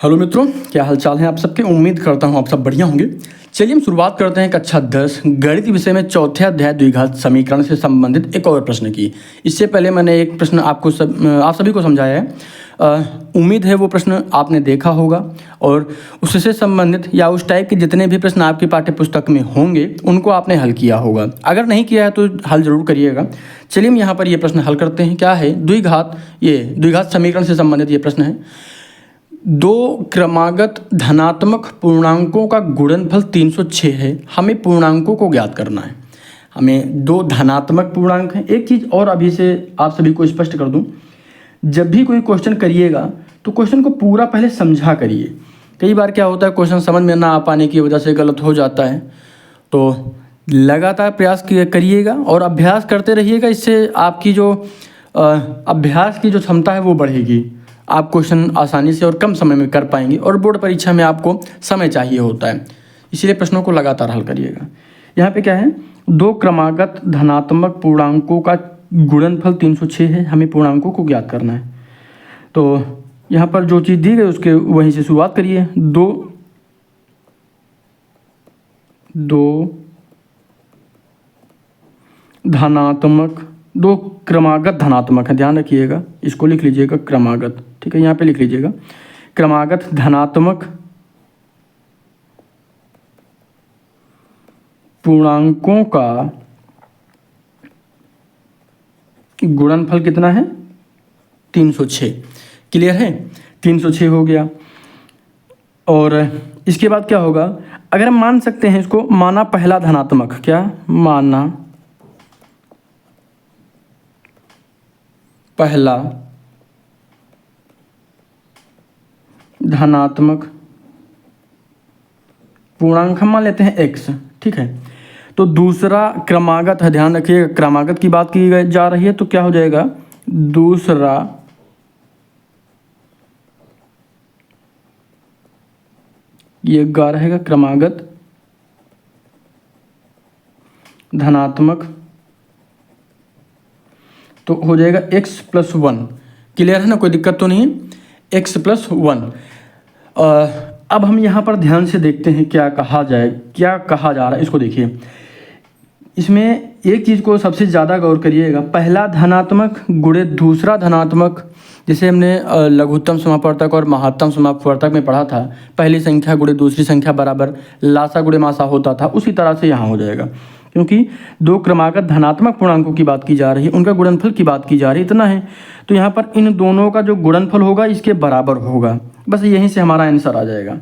Hello मित्रों, क्या हाल चाल है आप सबके। उम्मीद करता हूँ आप सब बढ़िया होंगे। चलिए हम शुरुआत करते हैं कक्षा 10 गणित विषय में चौथे अध्याय द्विघात समीकरण से संबंधित एक और प्रश्न की। इससे पहले मैंने एक प्रश्न आप सभी को समझाया है। उम्मीद है वो प्रश्न आपने देखा होगा और उससे संबंधित या उस टाइप के जितने भी प्रश्न आपकी पाठ्य पुस्तक में होंगे उनको आपने हल किया होगा। अगर नहीं किया है तो हल ज़रूर करिएगा। चलिए हम यहाँ पर ये प्रश्न हल करते हैं। क्या है? द्विघात समीकरण से संबंधित ये प्रश्न है। दो क्रमागत धनात्मक पूर्णांकों का गुणनफल 306 है। हमें पूर्णांकों को ज्ञात करना है। हमें दो धनात्मक पूर्णांक हैं। एक चीज़ और अभी से आप सभी को स्पष्ट कर दूं, जब भी कोई क्वेश्चन करिएगा तो क्वेश्चन को पूरा पहले समझा करिए। कई बार क्या होता है, क्वेश्चन समझ में ना आ पाने की वजह से गलत हो जाता है। तो लगातार प्रयास करिएगा और अभ्यास करते रहिएगा। इससे आपकी जो अभ्यास की जो क्षमता है वो बढ़ेगी। आप क्वेश्चन आसानी से और कम समय में कर पाएंगे और बोर्ड परीक्षा में आपको समय चाहिए होता है, इसलिए प्रश्नों को लगातार हल करिएगा। यहाँ पे क्या है, दो क्रमागत धनात्मक पूर्णांकों का गुणनफल 306 है। हमें पूर्णांकों को ज्ञात करना है। तो यहाँ पर जो चीज़ दी गई उसके वहीं से शुरुआत करिए। दो क्रमागत धनात्मक है, ध्यान रखिएगा, इसको लिख लीजिएगा क्रमागत। ठीक है, यहाँ पे लिख लीजिएगा क्रमागत धनात्मक पूर्णांकों का गुणनफल कितना है? 306। क्लियर है? 306 हो गया। और इसके बाद क्या होगा, अगर हम मान सकते हैं इसको, माना पहला धनात्मक, क्या माना पहला धनात्मक पूर्णांक हम मान लेते हैं x। ठीक है, तो दूसरा क्रमागत है, ध्यान रखिएगा क्रमागत की बात की जा रही है। तो क्या हो जाएगा, दूसरा ये गा रहेगा क्रमागत धनात्मक, तो हो जाएगा x+1। क्लियर है ना, कोई दिक्कत तो नहीं है, x+1। अब हम यहाँ पर ध्यान से देखते हैं क्या कहा जा रहा है। इसको देखिए, इसमें एक चीज़ को सबसे ज़्यादा गौर करिएगा। पहला धनात्मक गुणे दूसरा धनात्मक, जैसे हमने लघुत्तम समापवर्तक और महत्तम समापवर्तक में पढ़ा था, पहली संख्या गुणे दूसरी संख्या बराबर लासा गुणे मासा होता था, उसी तरह से यहाँ हो जाएगा। क्योंकि दो क्रमागत धनात्मक पूर्णांकों की बात की जा रही है, उनका गुणनफल की बात की जा रही है, इतना है। तो यहाँ पर इन दोनों का जो गुणनफल होगा इसके बराबर होगा। बस यहीं से हमारा आंसर आ जाएगा।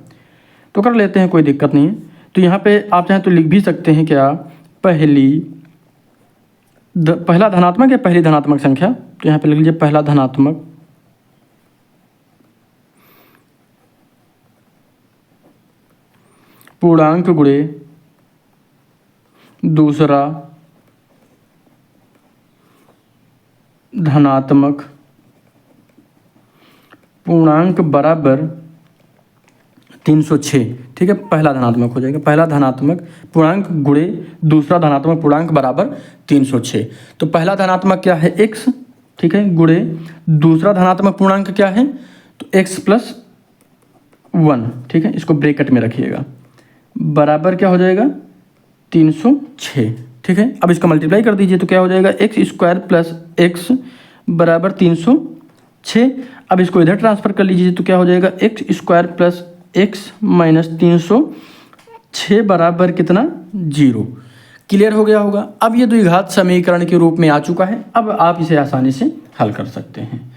तो कर लेते हैं, कोई दिक्कत नहीं है। तो यहाँ पे आप चाहें तो लिख भी सकते हैं क्या, पहला धनात्मक या पहली धनात्मक संख्या। तो यहाँ पे लिख लीजिए पहला धनात्मक पूर्णांक गुणे दूसरा धनात्मक पूर्णांक बराबर 306। ठीक है, पहला धनात्मक हो जाएगा, पहला धनात्मक पूर्णांक गुणे दूसरा धनात्मक पूर्णांक बराबर 306। तो पहला धनात्मक क्या है, x। ठीक है, गुणे दूसरा धनात्मक पूर्णांक क्या है, तो x+1। ठीक है, इसको ब्रैकेट में रखिएगा, बराबर क्या हो जाएगा, 306। ठीक है, अब इसका मल्टीप्लाई कर दीजिए तो क्या हो जाएगा, x² + x बराबर 306। अब इसको इधर ट्रांसफर कर लीजिए तो क्या हो जाएगा, x² + x - 306 बराबर कितना, 0। क्लियर हो गया होगा। अब ये द्विघात समीकरण के रूप में आ चुका है। अब आप इसे आसानी से हल कर सकते हैं।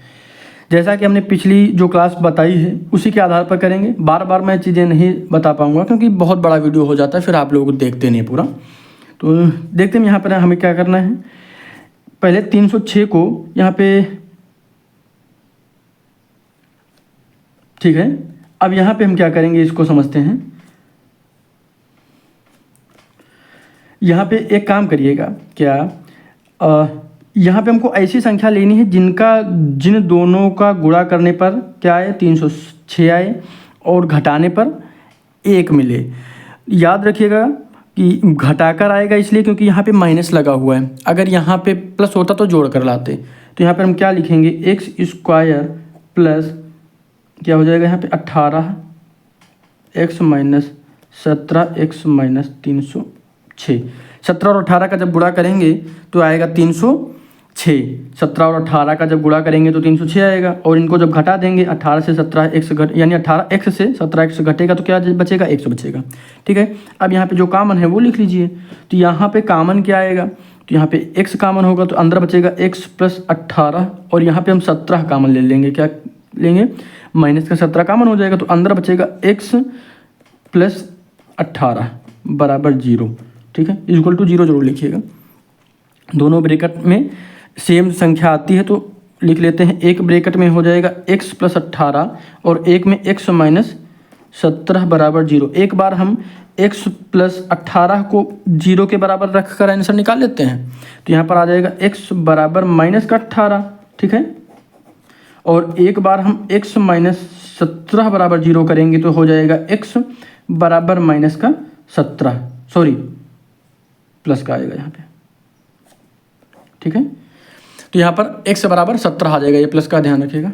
जैसा कि हमने पिछली जो क्लास बताई है उसी के आधार पर करेंगे। बार बार मैं चीज़ें नहीं बता पाऊँगा क्योंकि बहुत बड़ा वीडियो हो जाता है, फिर आप लोग देखते नहीं पूरा। तो देखते हैं यहाँ पर हमें क्या करना है। पहले 306 को यहाँ पे, ठीक है, अब यहाँ पे हम क्या करेंगे इसको समझते हैं। यहाँ पे एक काम करिएगा, क्या यहाँ पे हमको ऐसी संख्या लेनी है जिन दोनों का गुणा करने पर क्या आए, 306 आए, और घटाने पर 1 मिले। याद रखिएगा कि घटाकर आएगा इसलिए क्योंकि यहाँ पे माइनस लगा हुआ है। अगर यहाँ पे प्लस होता तो जोड़ कर लाते। तो यहाँ पर हम क्या लिखेंगे, x² + क्या हो जाएगा यहाँ पे 18x माइनस 17x माइनस 306। 17 और 18 का जब गुणा करेंगे तो आएगा 306। 17 और 18 का जब गुणा करेंगे तो 306 आएगा, और इनको जब घटा देंगे 18 से 17x घट यानी 18x से 17x घटेगा तो क्या बचेगा, 100 बचेगा। ठीक है, अब यहाँ पे जो कॉमन है वो लिख लीजिए। तो यहाँ पे कॉमन क्या आएगा, तो यहाँ पे x कॉमन होगा तो अंदर बचेगा x प्लस 18, और यहाँ पे हम 17 कॉमन ले लेंगे। क्या लेंगे, माइनस का 17 कॉमन हो जाएगा तो अंदर बचेगा x प्लस 18 बराबर 0। ठीक है, इक्वल टू 0 जरूर लिखिएगा। दोनों ब्रैकेट में सेम संख्या आती है तो लिख लेते हैं। एक ब्रैकेट में हो जाएगा x प्लस 18 और एक में x माइनस 17 बराबर 0। एक बार हम x प्लस 18 को 0 के बराबर रख कर आंसर निकाल लेते हैं। तो यहाँ पर आ जाएगा x बराबर माइनस का 18। ठीक है, और एक बार हम x माइनस 17 बराबर 0 करेंगे तो हो जाएगा x बराबर माइनस का 17, सॉरी प्लस का आएगा यहाँ पे। ठीक है, तो यहाँ पर x बराबर 17 आ जाएगा, ये प्लस का ध्यान रखिएगा।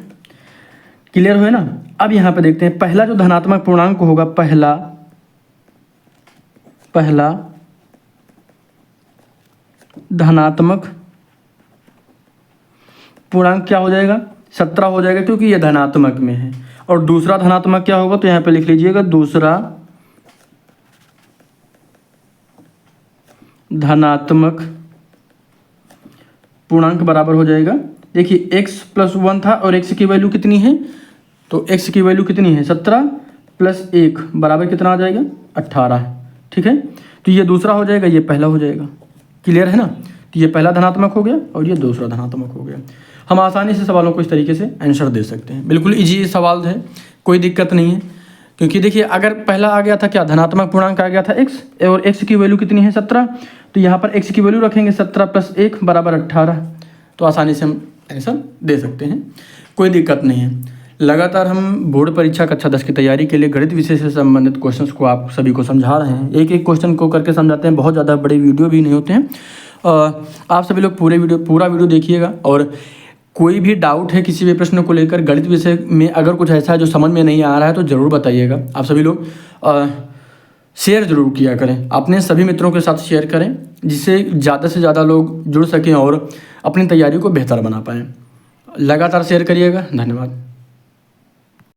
क्लियर हुए ना। अब यहाँ पे देखते हैं पहला जो धनात्मक पूर्णांक होगा, पहला धनात्मक पूर्णांक क्या हो जाएगा, 17 हो जाएगा क्योंकि ये धनात्मक में है। और दूसरा धनात्मक क्या होगा, तो यहाँ पे लिख लीजिएगा दूसरा धनात्मक पूर्णांक बराबर हो जाएगा, देखिए x प्लस 1 था और x की वैल्यू कितनी है, तो x की वैल्यू कितनी है 17 प्लस 1 बराबर कितना आ जाएगा 18। ठीक है, तो ये दूसरा हो जाएगा, ये पहला हो जाएगा। क्लियर है ना। तो ये पहला धनात्मक हो गया और ये दूसरा धनात्मक हो गया। हम आसानी से सवालों को इस तरीके से आंसर दे सकते हैं। बिल्कुल ईजी सवाल है, कोई दिक्कत नहीं है। क्योंकि देखिए अगर पहला आ गया था क्या, धनात्मक पूर्णांक आ गया था x, और x की वैल्यू कितनी है 17, तो यहाँ पर x की वैल्यू रखेंगे 17 प्लस 1 बराबर 18। तो आसानी से हम आंसर दे सकते हैं, कोई दिक्कत नहीं है। लगातार हम बोर्ड परीक्षा कक्षा 10 की तैयारी के लिए गणित विषय से संबंधित क्वेश्चंस को आप सभी को समझा रहे हैं। एक एक क्वेश्चन को करके समझाते हैं, बहुत ज़्यादा बड़े वीडियो भी नहीं होते हैं। आप सभी लोग पूरा वीडियो देखिएगा, और कोई भी डाउट है किसी भी प्रश्न को लेकर गणित विषय में अगर कुछ ऐसा है जो समझ में नहीं आ रहा है तो ज़रूर बताइएगा। आप सभी लोग शेयर ज़रूर किया करें, अपने सभी मित्रों के साथ शेयर करें, जिससे ज़्यादा से ज़्यादा लोग जुड़ सकें और अपनी तैयारी को बेहतर बना पाएँ। लगातार शेयर करिएगा। धन्यवाद।